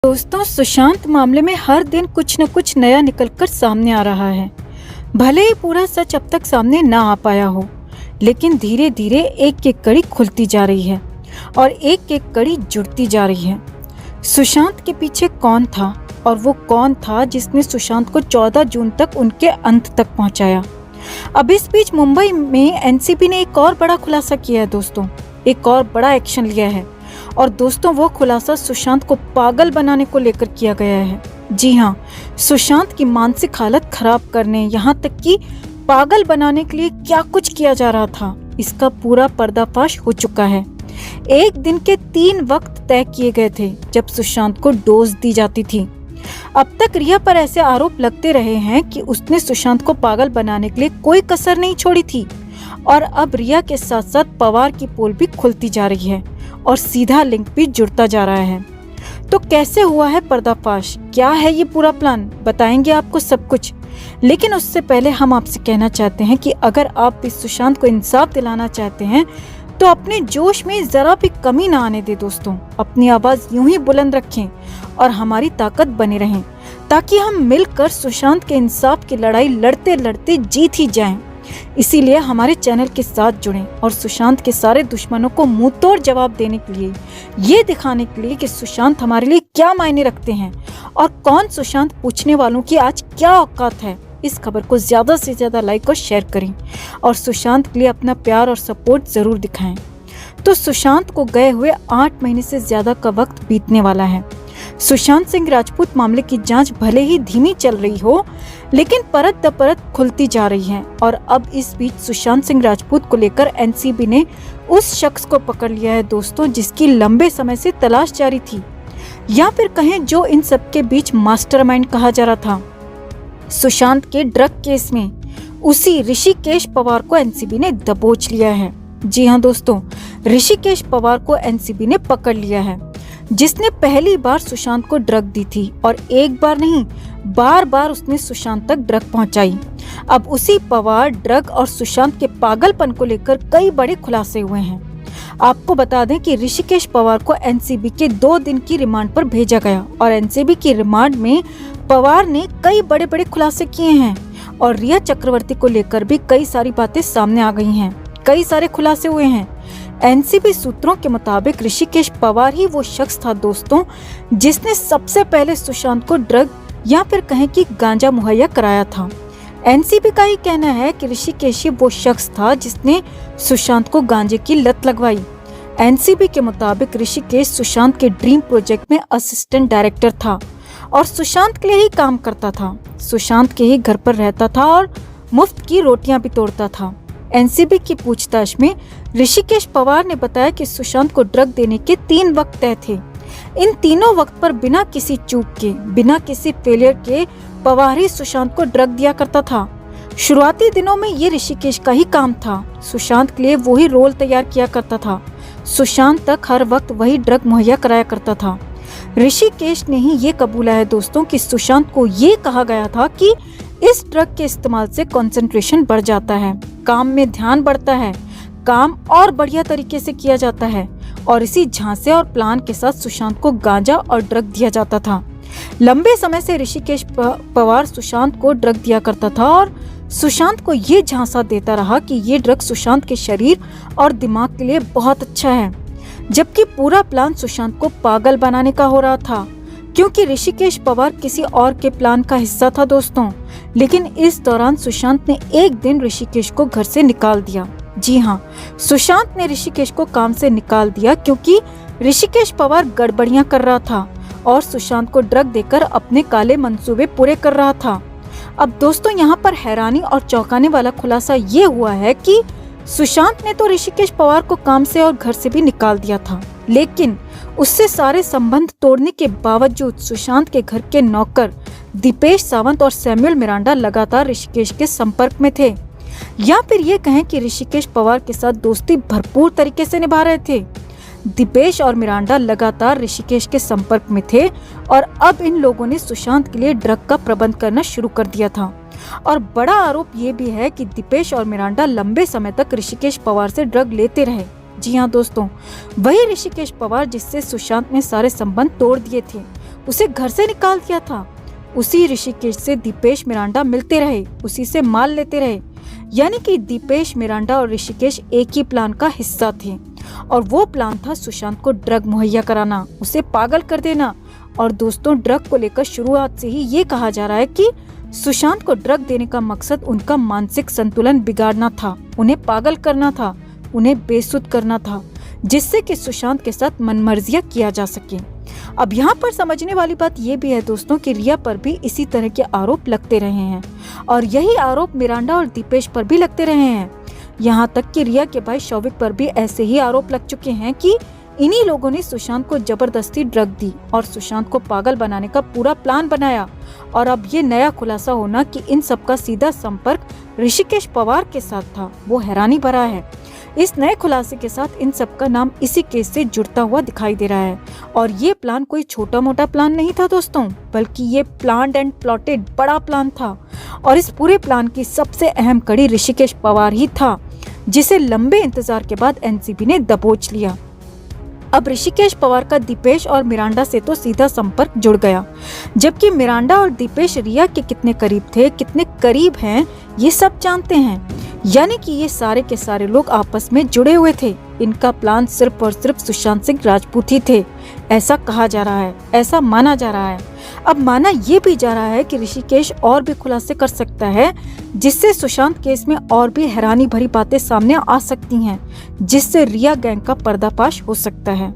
दोस्तों, सुशांत मामले में हर दिन कुछ न कुछ नया निकलकर सामने आ रहा है। भले ही पूरा सच अब तक सामने ना आ पाया हो, लेकिन धीरे धीरे एक एक कड़ी खुलती जा रही है और एक एक कड़ी जुड़ती जा रही है। सुशांत के पीछे कौन था और वो कौन था जिसने सुशांत को 14 जून तक उनके अंत तक पहुंचाया। अब इस बीच मुंबई में एनसीबी ने एक और बड़ा खुलासा किया है दोस्तों, एक और बड़ा एक्शन लिया है। और दोस्तों, वो खुलासा सुशांत को पागल बनाने को लेकर किया गया है। जी हाँ, सुशांत की मानसिक हालत खराब करने, यहाँ तक कि पागल बनाने के लिए क्या कुछ किया जा रहा था, इसका पूरा पर्दाफाश हो चुका है। एक दिन के 3 वक्त तय किए गए थे जब सुशांत को डोज दी जाती थी। अब तक रिया पर ऐसे आरोप लगते रहे हैं कि उसने सुशांत को पागल बनाने के लिए कोई कसर नहीं छोड़ी थी। और अब रिया के साथ साथ पवार की पोल भी खुलती जा रही है और सीधा लिंक भी जुड़ता जा रहा है। तो कैसे हुआ है पर्दाफाश, क्या है ये पूरा प्लान, बताएंगे आपको सब कुछ। लेकिन उससे पहले हम आपसे कहना चाहते हैं कि अगर आप भी सुशांत को इंसाफ दिलाना चाहते हैं तो अपने जोश में जरा भी कमी ना आने दे दोस्तों। अपनी आवाज यूं ही बुलंद रखें और हमारी ताकत बने रहें, ताकि हम मिलकर सुशांत के इंसाफ की लड़ाई लड़ते लड़ते जीत ही जाएं। इसीलिए हमारे चैनल के साथ जुड़ें और सुशांत के सारे दुश्मनों को मुंह तोड़ जवाब देने के लिए, ये दिखाने के लिए कि सुशांत हमारे लिए क्या मायने रखते हैं और कौन सुशांत पूछने वालों की आज क्या औकात है। इस खबर को ज्यादा से ज्यादा लाइक और शेयर करें और सुशांत के लिए अपना प्यार और सपोर्ट जरूर दिखाएं। तो सुशांत को गए हुए 8 महीने से ज्यादा का वक्त बीतने वाला है। सुशांत सिंह राजपूत मामले की जांच भले ही धीमी चल रही हो, लेकिन परत दर परत खुलती जा रही है। और अब इस बीच सुशांत सिंह राजपूत को लेकर एनसीबी ने उस शख्स को पकड़ लिया है दोस्तों, जिसकी लंबे समय से तलाश जारी थी, या फिर कहें जो इन सब के बीच मास्टरमाइंड कहा जा रहा था। सुशांत के ड्रग केस में उसी ऋषिकेश पवार को एनसीबी ने दबोच लिया है। जी हाँ दोस्तों, ऋषिकेश पवार को एनसीबी ने पकड़ लिया है, जिसने पहली बार सुशांत को ड्रग दी थी और एक बार नहीं, बार बार उसने सुशांत तक ड्रग पहुंचाई। अब उसी पवार, ड्रग और सुशांत के पागलपन को लेकर कई बड़े खुलासे हुए हैं। आपको बता दें कि ऋषिकेश पवार को एनसीबी के 2 दिन की रिमांड पर भेजा गया और एनसीबी की रिमांड में पवार ने कई बड़े बड़े खुलासे किए हैं और रिया चक्रवर्ती को लेकर भी कई सारी बातें सामने आ गई हैं, कई सारे खुलासे हुए हैं। एनसीबी सूत्रों के मुताबिक ऋषिकेश पवार ही वो शख्स था दोस्तों, जिसने सबसे पहले सुशांत को ड्रग या फिर कहें कि गांजा मुहैया कराया था। एनसीबी का ही कहना है कि ऋषिकेश ही वो शख्स था जिसने सुशांत को गांजे की लत लगवाई। एनसीबी के मुताबिक ऋषिकेश सुशांत के ड्रीम प्रोजेक्ट में असिस्टेंट डायरेक्टर था और सुशांत के लिए ही काम करता था। सुशांत के ही घर पर रहता था और मुफ्त की रोटियां भी तोड़ता था। एनसीबी की पूछताछ में ऋषिकेश पवार ने बताया कि सुशांत को ड्रग देने के 3 वक्त तय थे। इन तीनों वक्त पर बिना किसी चूक के, बिना किसी फेलियर के पवार ही सुशांत को ड्रग दिया करता था। शुरुआती दिनों में ये ऋषिकेश का ही काम था। सुशांत के लिए वही रोल तैयार किया करता था। सुशांत तक हर वक्त वही ड्रग मुहैया कराया करता था। ऋषिकेश ने ही ये कबूला है दोस्तों कि सुशांत को ये कहा गया था कि इस ड्रग के इस्तेमाल से कंसंट्रेशन बढ़ जाता है, काम में ध्यान बढ़ता है, काम और बढ़िया तरीके से किया जाता है। और इसी झांसे और प्लान के साथ सुशांत को गांजा और ड्रग दिया जाता था। लंबे समय से ऋषिकेश पवार सुशांत को ड्रग दिया करता था और सुशांत को ये झांसा देता रहा कि ये ड्रग सुशांत के शरीर और दिमाग के लिए बहुत अच्छा है, जबकि पूरा प्लान सुशांत को पागल बनाने का हो रहा था, क्योंकि ऋषिकेश पवार किसी और के प्लान का हिस्सा था दोस्तों। लेकिन इस दौरान सुशांत ने एक दिन ऋषिकेश को घर से निकाल दिया। जी हाँ, सुशांत ने ऋषिकेश को काम से निकाल दिया क्योंकि ऋषिकेश पवार गड़बड़ियां कर रहा था और सुशांत को ड्रग देकर अपने काले मंसूबे पूरे कर रहा था। अब दोस्तों, यहाँ पर हैरानी और चौंकाने वाला खुलासा ये हुआ है कि सुशांत ने तो ऋषिकेश पवार को काम से और घर से भी निकाल दिया था, लेकिन उससे सारे संबंध तोड़ने के बावजूद सुशांत के घर के नौकर दीपेश सावंत और सैमुअल मिरांडा लगातार ऋषिकेश के संपर्क में थे, या फिर ये कहें कि ऋषिकेश पवार के साथ दोस्ती भरपूर तरीके से निभा रहे थे। दीपेश और मिरांडा लगातार ऋषिकेश के संपर्क में थे और अब इन लोगों ने सुशांत के लिए ड्रग का प्रबंध करना शुरू कर दिया था। और बड़ा आरोप ये भी है कि दीपेश और मिरांडा लंबे समय तक ऋषिकेश पवार से ड्रग लेते रहे। जी हाँ दोस्तों, वही ऋषिकेश पवार जिससे सुशांत ने सारे संबंध तोड़ दिए थे, उसे घर से निकाल दिया था। उसी ऋषिकेश से दीपेश मिरांडा मिलते रहे, उसी से माल लेते रहे। यानी कि दीपेश मिरांडा और ऋषिकेश एक ही प्लान का हिस्सा थे और वो प्लान था सुशांत को ड्रग मुहैया कराना, उसे पागल कर देना। और दोस्तों, ड्रग को लेकर शुरुआत से ही ये कहा जा रहा है कि सुशांत को ड्रग देने का मकसद उनका मानसिक संतुलन बिगाड़ना था, उन्हें पागल करना था, उन्हें बेसुध करना था, जिससे कि सुशांत के साथ मनमर्जियां किया जा सके। अब यहाँ पर समझने वाली बात ये भी है दोस्तों कि रिया पर भी इसी तरह के आरोप लगते रहे हैं और यही आरोप मिरांडा और दीपेश पर भी लगते रहे हैं। यहाँ तक कि रिया के भाई शौविक पर भी ऐसे ही आरोप लग चुके हैं कि इन्हीं लोगों ने सुशांत को जबरदस्ती ड्रग दी और सुशांत को पागल बनाने का पूरा प्लान बनाया। और अब ये नया खुलासा होना कि इन सब का सीधा संपर्क ऋषिकेश पवार के साथ था, वो हैरानी भरा है। इस नए खुलासे के साथ इन सब का नाम इसी केस से जुड़ता हुआ दिखाई दे रहा है। और ये प्लान कोई छोटा मोटा प्लान नहीं था दोस्तों, बल्कि ये प्लान्ड एंड प्लॉटेड बड़ा प्लान था। और इस पूरे प्लान की सबसे अहम कड़ी ऋषिकेश पवार ही था, जिसे लंबे इंतजार के बाद एनसीबी ने दबोच लिया। अब ऋषिकेश पवार का दीपेश और मिरांडा से तो सीधा संपर्क जुड़ गया, जबकि मिरांडा और दीपेश रिया के कितने करीब थे, कितने करीब हैं, ये सब जानते हैं। यानी कि ये सारे के सारे लोग आपस में जुड़े हुए थे। इनका प्लान सिर्फ और सिर्फ सुशांत सिंह राजपूत ही थे, ऐसा कहा जा रहा है, ऐसा माना जा रहा है। अब माना ये भी जा रहा है कि ऋषिकेश और भी खुलासे कर सकता है, जिससे सुशांत केस में और भी हैरानी भरी बातें सामने आ सकती हैं, जिससे रिया गैंग का पर्दाफाश हो सकता है।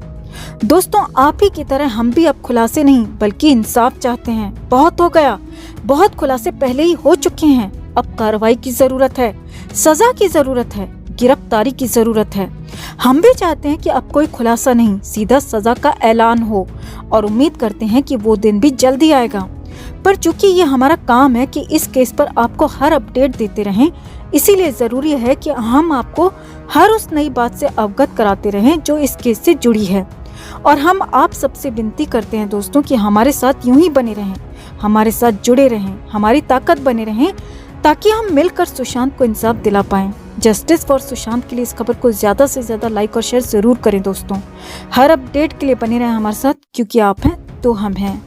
दोस्तों, आप ही की तरह हम भी अब खुलासे नहीं बल्कि इंसाफ चाहते हैं। बहुत हो गया, बहुत खुलासे पहले ही हो चुके हैं। अब कार्रवाई की जरूरत है, सजा की जरूरत है, गिरफ्तारी की जरूरत है। हम भी चाहते हैं कि अब कोई खुलासा नहीं, सीधा सजा का ऐलान हो और उम्मीद करते हैं कि वो दिन भी जल्दी आएगा। पर चूंकि ये हमारा काम है कि इस केस पर आपको हर अपडेट देते रहें, इसीलिए जरूरी है कि हम आपको हर उस नई बात से अवगत कराते रहें जो इस केस से जुड़ी है। और हम आप सबसे विनती करते हैं दोस्तों कि हमारे साथ यूं ही बने रहें, हमारे साथ जुड़े रहें, हमारी ताकत बने रहें, ताकि हम मिलकर सुशांत को इंसाफ दिला पाएं। जस्टिस फॉर सुशांत के लिए इस खबर को ज्यादा से ज्यादा लाइक और शेयर जरूर करें दोस्तों। हर अपडेट के लिए बने रहें हमारे साथ, क्योंकि आप हैं तो हम हैं।